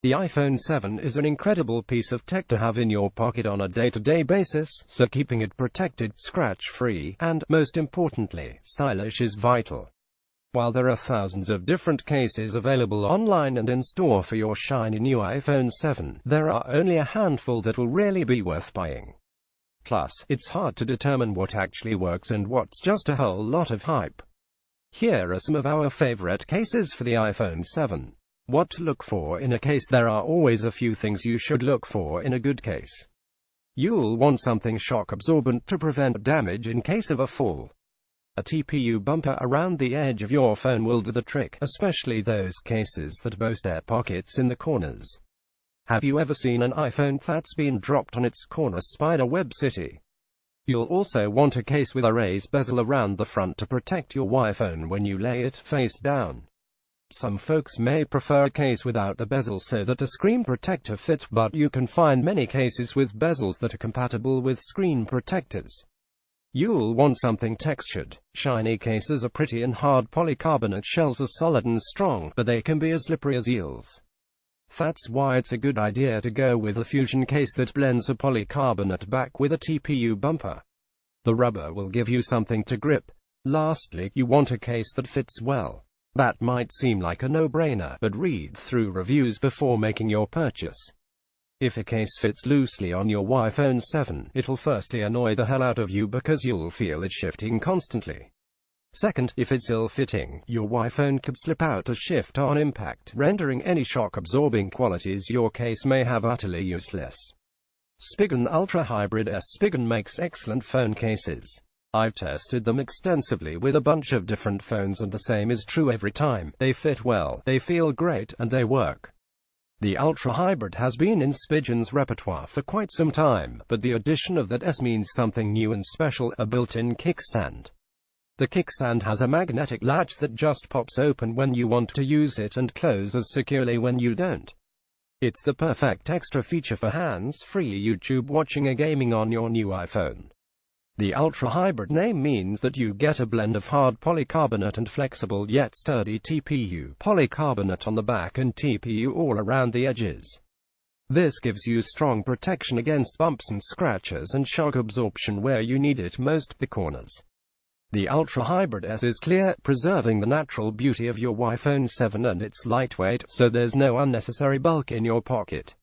The iPhone 7 is an incredible piece of tech to have in your pocket on a day-to-day basis, so keeping it protected, scratch-free, and, most importantly, stylish is vital. While there are thousands of different cases available online and in store for your shiny new iPhone 7, there are only a handful that will really be worth buying. Plus, it's hard to determine what actually works and what's just a whole lot of hype. Here are some of our favorite cases for the iPhone 7. What to look for in a case. There are always a few things you should look for in a good case. You'll want something shock-absorbent to prevent damage in case of a fall. A TPU bumper around the edge of your phone will do the trick, especially those cases that boast air pockets in the corners. Have you ever seen an iPhone that's been dropped on its corner spider web city? You'll also want a case with a raised bezel around the front to protect your iPhone when you lay it face down. Some folks may prefer a case without the bezel so that a screen protector fits, but you can find many cases with bezels that are compatible with screen protectors. You'll want something textured. Shiny cases are pretty and hard. Polycarbonate shells are solid and strong, but they can be as slippery as eels. That's why it's a good idea to go with a Fusion case that blends a polycarbonate back with a TPU bumper. The rubber will give you something to grip. Lastly, you want a case that fits well. That might seem like a no-brainer, but read through reviews before making your purchase. If a case fits loosely on your iPhone 7, it'll firstly annoy the hell out of you because you'll feel it shifting constantly. Second, if it's ill-fitting, your iPhone could slip out or shift on impact, rendering any shock-absorbing qualities your case may have utterly useless. Spigen Ultra Hybrid S. Spigen makes excellent phone cases. I've tested them extensively with a bunch of different phones and the same is true every time. They fit well, they feel great, and they work. The Ultra Hybrid has been in Spigen's repertoire for quite some time, but the addition of that S means something new and special, a built-in kickstand. The kickstand has a magnetic latch that just pops open when you want to use it and closes securely when you don't. It's the perfect extra feature for hands-free YouTube watching or gaming on your new iPhone. The Ultra Hybrid name means that you get a blend of hard polycarbonate and flexible yet sturdy TPU, polycarbonate on the back and TPU all around the edges. This gives you strong protection against bumps and scratches and shock absorption where you need it most, the corners. The Ultra Hybrid S is clear, preserving the natural beauty of your iPhone 7, and it's lightweight, so there's no unnecessary bulk in your pocket.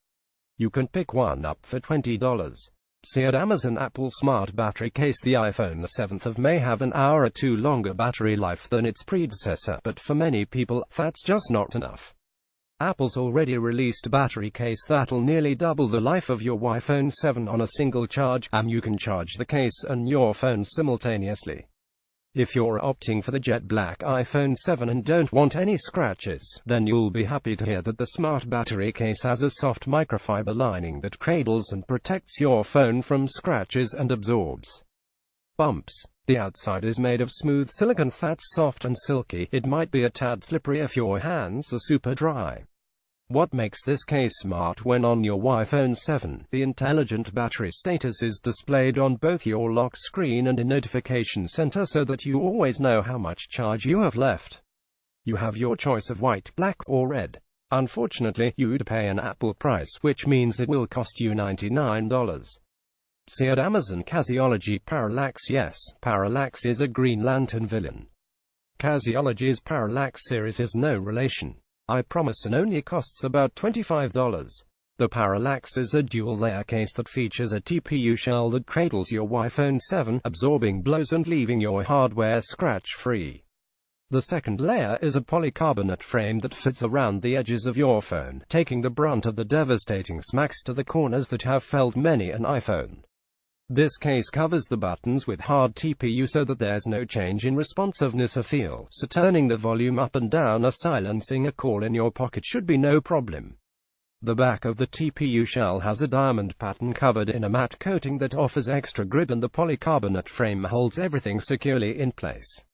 You can pick one up for $20. See at Amazon. Apple Smart Battery Case. The iPhone 7 may have an hour or two longer battery life than its predecessor, but for many people, that's just not enough. Apple's already released a battery case that'll nearly double the life of your iPhone 7 on a single charge, and you can charge the case and your phone simultaneously. If you're opting for the jet black iPhone 7 and don't want any scratches, then you'll be happy to hear that the smart battery case has a soft microfiber lining that cradles and protects your phone from scratches and absorbs bumps. The outside is made of smooth silicone that's soft and silky. It might be a tad slippery if your hands are super dry. What makes this case smart? When on your iPhone 7, the intelligent battery status is displayed on both your lock screen and a notification center so that you always know how much charge you have left. You have your choice of white, black, or red. Unfortunately, you'd pay an Apple price, which means it will cost you $99. See at Amazon. Casiology Parallax. Yes, Parallax is a Green Lantern villain. Casiology's Parallax series is no relation. I promise, and only costs about $25. The Parallax is a dual-layer case that features a TPU shell that cradles your iPhone 7, absorbing blows and leaving your hardware scratch-free. The second layer is a polycarbonate frame that fits around the edges of your phone, taking the brunt of the devastating smacks to the corners that have felled many an iPhone. This case covers the buttons with hard TPU so that there's no change in responsiveness or feel, so turning the volume up and down or silencing a call in your pocket should be no problem. The back of the TPU shell has a diamond pattern covered in a matte coating that offers extra grip, and the polycarbonate frame holds everything securely in place.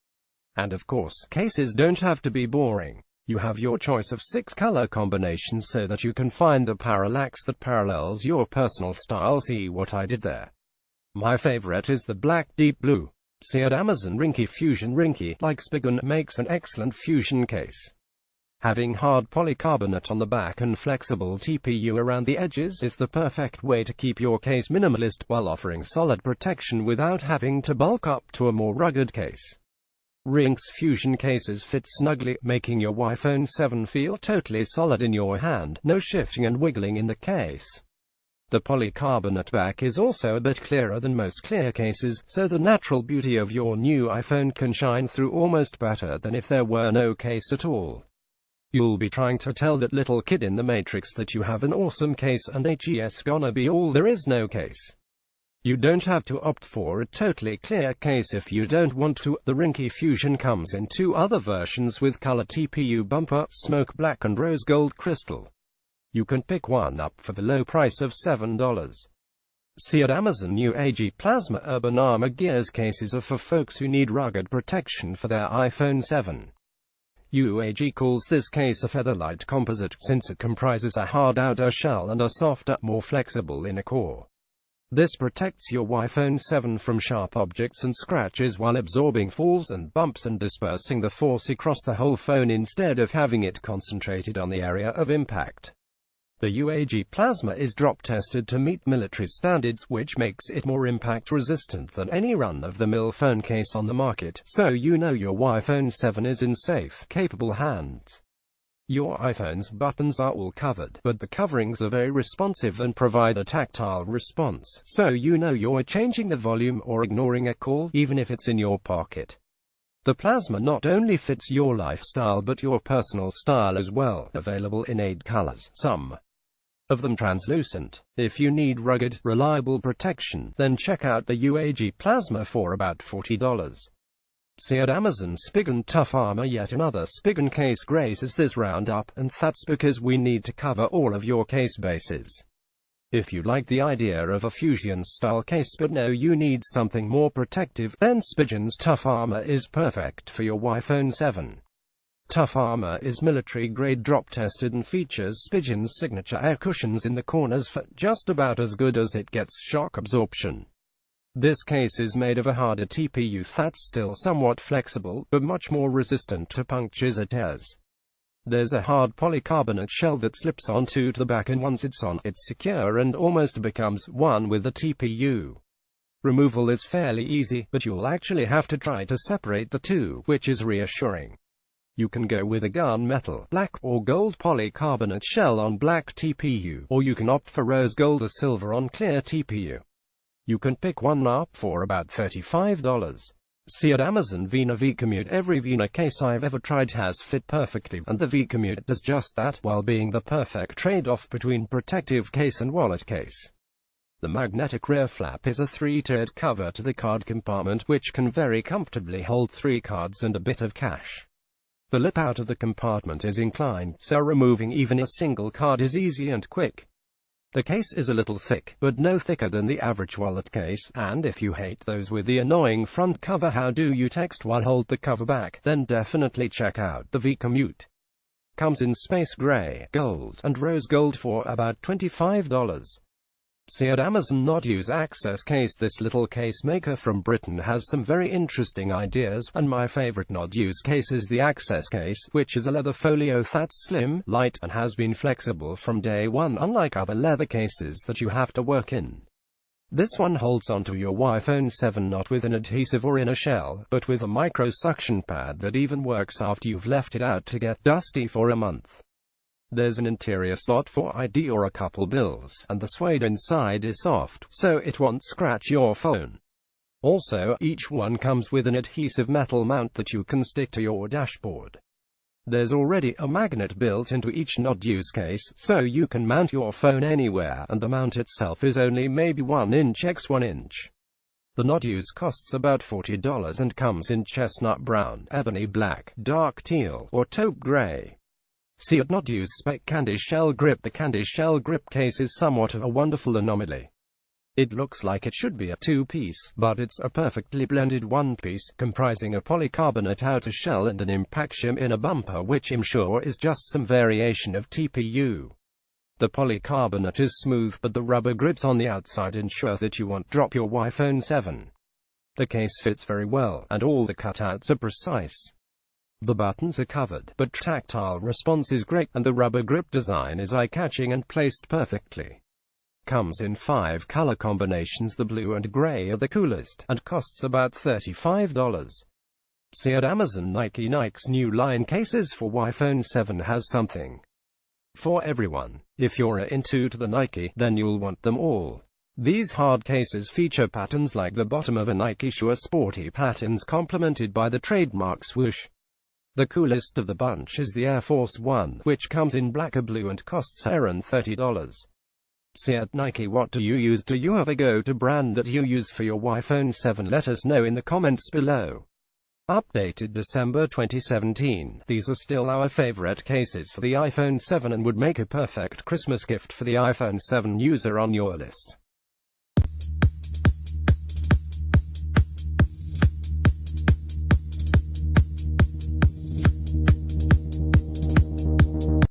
And of course, cases don't have to be boring. You have your choice of 6 color combinations so that you can find a parallax that parallels your personal style. See what I did there? My favorite is the black deep blue. See at Amazon. Ringkey Fusion. Ringkey, like Spigen, makes an excellent Fusion case. Having hard polycarbonate on the back and flexible TPU around the edges is the perfect way to keep your case minimalist while offering solid protection without having to bulk up to a more rugged case. Ringkey Fusion cases fit snugly, making your iPhone 7 feel totally solid in your hand, no shifting and wiggling in the case. The polycarbonate back is also a bit clearer than most clear cases, so the natural beauty of your new iPhone can shine through almost better than if there were no case at all. You'll be trying to tell that little kid in the Matrix that you have an awesome case and HE's gonna be all there is no case. You don't have to opt for a totally clear case if you don't want to. The Ringkey Fusion comes in two other versions with color TPU bumper, smoke black and rose gold crystal. You can pick one up for the low price of $7. See at Amazon. UAG Plasma Urban Armor Gears cases are for folks who need rugged protection for their iPhone 7. UAG calls this case a featherlight composite, since it comprises a hard outer shell and a softer, more flexible inner core. This protects your iPhone 7 from sharp objects and scratches while absorbing falls and bumps and dispersing the force across the whole phone instead of having it concentrated on the area of impact. The UAG Plasma is drop-tested to meet military standards, which makes it more impact-resistant than any run-of-the-mill phone case on the market, so you know your iPhone 7 is in safe, capable hands. Your iPhone's buttons are all covered, but the coverings are very responsive and provide a tactile response, so you know you're changing the volume or ignoring a call, even if it's in your pocket. The Plasma not only fits your lifestyle but your personal style as well, available in 8 colors, some of them translucent. If you need rugged, reliable protection, then check out the UAG Plasma for about $40. See at Amazon. Spigen Tough Armor. Yet another Spigen case graces this roundup, and that's because we need to cover all of your case bases. If you like the idea of a Fusion-style case but know you need something more protective, then Spigen's Tough Armor is perfect for your iPhone 7. Tough Armor is military-grade drop-tested and features Spigen's signature air cushions in the corners for just about as good as it gets shock absorption. This case is made of a harder TPU that's still somewhat flexible, but much more resistant to punctures or tears. There's a hard polycarbonate shell that slips onto the back, and once it's on, it's secure and almost becomes one with the TPU. Removal is fairly easy, but you'll actually have to try to separate the two, which is reassuring. You can go with a gunmetal, black, or gold polycarbonate shell on black TPU, or you can opt for rose gold or silver on clear TPU. You can pick one up for about $35. See at Amazon. Commute. Every Vina case I've ever tried has fit perfectly, and the Commute does just that, while being the perfect trade-off between protective case and wallet case. The magnetic rear flap is a 3-tiered cover to the card compartment, which can very comfortably hold 3 cards and a bit of cash. The lip out of the compartment is inclined, so removing even a single card is easy and quick. The case is a little thick, but no thicker than the average wallet case, and if you hate those with the annoying front cover how do you text while hold the cover back, then definitely check out the Commute. Comes in space gray, gold, and rose gold for about $25. See at Amazon. Not use access case. This little case maker from Britain has some very interesting ideas, and my favorite not use case is the access case, which is a leather folio that's slim, light, and has been flexible from day one, unlike other leather cases that you have to work in. This one holds onto your iPhone 7 not with an adhesive or in a shell, but with a micro suction pad that even works after you've left it out to get dusty for a month. There's an interior slot for ID or a couple bills, and the suede inside is soft, so it won't scratch your phone. Also, each one comes with an adhesive metal mount that you can stick to your dashboard. There's already a magnet built into each not-use case, so you can mount your phone anywhere, and the mount itself is only maybe 1 inch x 1 inch. The not-use costs about $40 and comes in chestnut brown, ebony black, dark teal, or taupe gray. See at Not Use Spec CandyShell Grip. The CandyShell Grip case is somewhat of a wonderful anomaly. It looks like it should be a 2-piece, but it's a perfectly blended 1-piece, comprising a polycarbonate outer shell and an impact shim inner bumper, which I'm sure is just some variation of TPU. The polycarbonate is smooth, but the rubber grips on the outside ensure that you won't drop your iPhone 7. The case fits very well, and all the cutouts are precise. The buttons are covered, but tactile response is great, and the rubber grip design is eye-catching and placed perfectly. Comes in 5 color combinations. The blue and gray are the coolest, and costs about $35. See at Amazon. Nike's new line cases for iPhone 7 has something for everyone. If you're into the Nike, then you'll want them all. These hard cases feature patterns like the bottom of a Nike shoe, sporty patterns complemented by the trademark swoosh. The coolest of the bunch is the Air Force One, which comes in black or blue and costs around $30. See at Nike. What do you use? Do you have a go-to brand that you use for your iPhone 7? Let us know in the comments below. Updated December 2017. These are still our favorite cases for the iPhone 7 and would make a perfect Christmas gift for the iPhone 7 user on your list.